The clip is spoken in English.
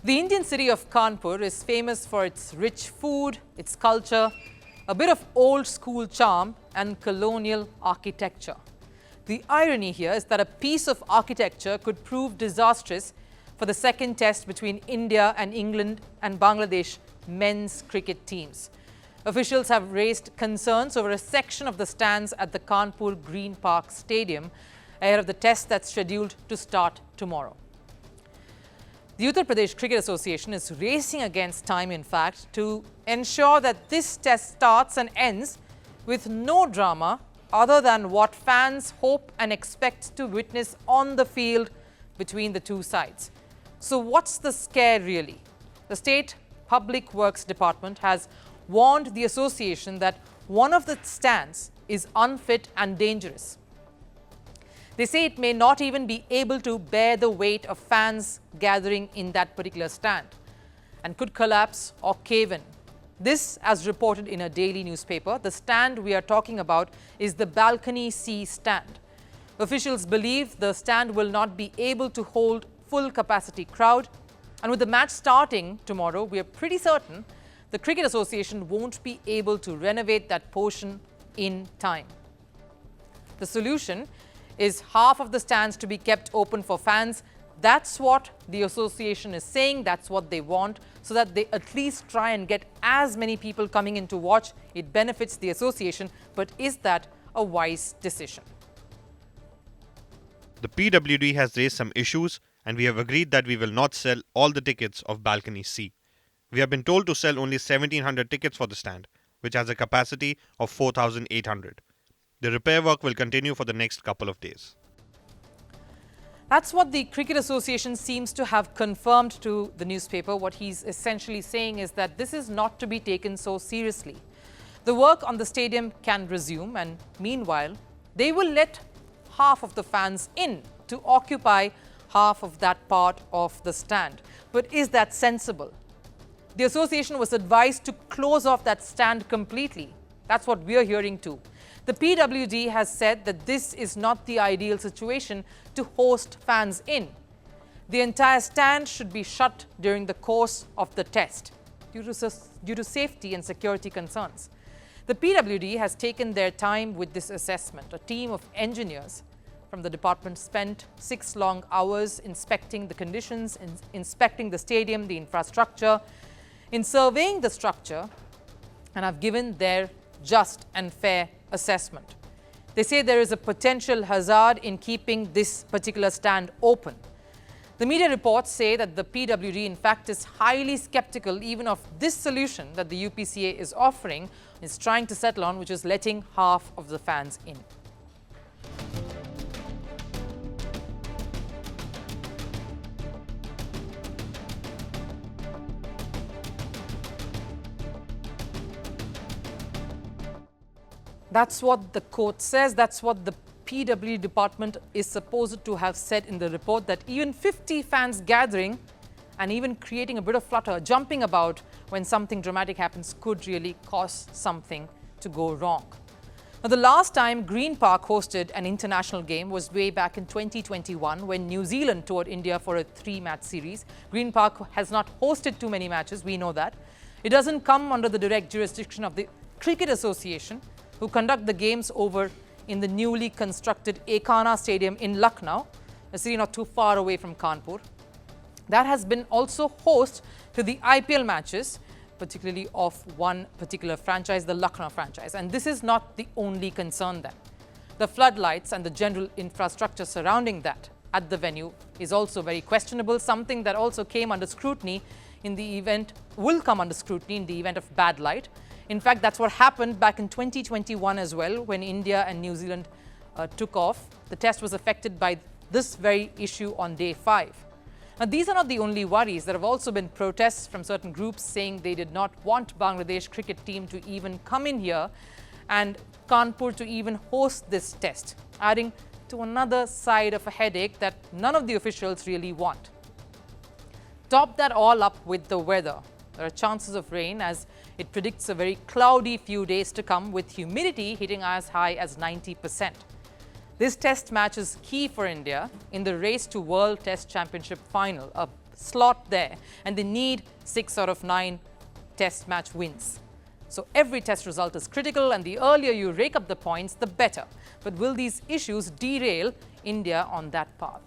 The Indian city of Kanpur is famous for its rich food, its culture, a bit of old school charm and colonial architecture. The irony here is that a piece of architecture could prove disastrous for the second test between India and England and Bangladesh men's cricket teams. Officials have raised concerns over a section of the stands at the Kanpur Green Park Stadium ahead of the test that's scheduled to start tomorrow. The Uttar Pradesh Cricket Association is racing against time, in fact, to ensure that this test starts and ends with no drama other than what fans hope and expect to witness on the field between the two sides. So what's the scare really? The State Public Works Department has warned the association that one of the stands is unfit and dangerous. They say it may not even be able to bear the weight of fans gathering in that particular stand and could collapse or cave in. This, as reported in a daily newspaper, the stand we are talking about is the Balcony C stand. Officials believe the stand will not be able to hold full capacity crowd, and with the match starting tomorrow, we are pretty certain the Cricket Association won't be able to renovate that portion in time. The solution is half of the stands to be kept open for fans. That's what the association is saying, that's what they want, so that they at least try and get as many people coming in to watch. It benefits the association, but is that a wise decision? The PWD has raised some issues and we have agreed that we will not sell all the tickets of Balcony C. We have been told to sell only 1,700 tickets for the stand, which has a capacity of 4,800. The repair work will continue for the next couple of days. That's what the Cricket Association seems to have confirmed to the newspaper. What he's essentially saying is that this is not to be taken so seriously. The work on the stadium can resume, and meanwhile, they will let half of the fans in to occupy half of that part of the stand. But is that sensible? The association was advised to close off that stand completely. That's what we're hearing too. The PWD has said that this is not the ideal situation to host fans in. The entire stand should be shut during the course of the test due to safety and security concerns. The PWD has taken their time with this assessment. A team of engineers from the department spent 6 long hours inspecting the conditions, inspecting the stadium, the infrastructure, in surveying the structure, and have given their just and fair assessment. They say there is a potential hazard in keeping this particular stand open. The media reports say that the PWD in fact is highly skeptical even of this solution that the UPCA is offering, is trying to settle on, which is letting half of the fans in. That's what the court says. That's what the PW department is supposed to have said in the report, that even 50 fans gathering and even creating a bit of flutter, jumping about when something dramatic happens, could really cause something to go wrong. Now, the last time Green Park hosted an international game was way back in 2021 when New Zealand toured India for a 3-match series. Green Park has not hosted too many matches, we know that. It doesn't come under the direct jurisdiction of the Cricket Association, who conduct the games over in the newly constructed Ekana Stadium in Lucknow, a city not too far away from Kanpur. That has been also host to the IPL matches, particularly of one particular franchise, the Lucknow franchise. And this is not the only concern then. The floodlights and the general infrastructure surrounding that at the venue is also very questionable, something that also came under scrutiny in the event, will come under scrutiny in the event of bad light. In fact, that's what happened back in 2021 as well, when India and New Zealand took off. The test was affected by this very issue on day 5. Now, these are not the only worries. There have also been protests from certain groups saying they did not want Bangladesh cricket team to even come in here and Kanpur to even host this test, adding to another side of a headache that none of the officials really want. Top that all up with the weather. There are chances of rain as it predicts a very cloudy few days to come, with humidity hitting as high as 90%. This test match is key for India in the race to World Test Championship final, a slot there, and they need 6 out of 9 test match wins. So every test result is critical, and the earlier you rake up the points, the better. But will these issues derail India on that path?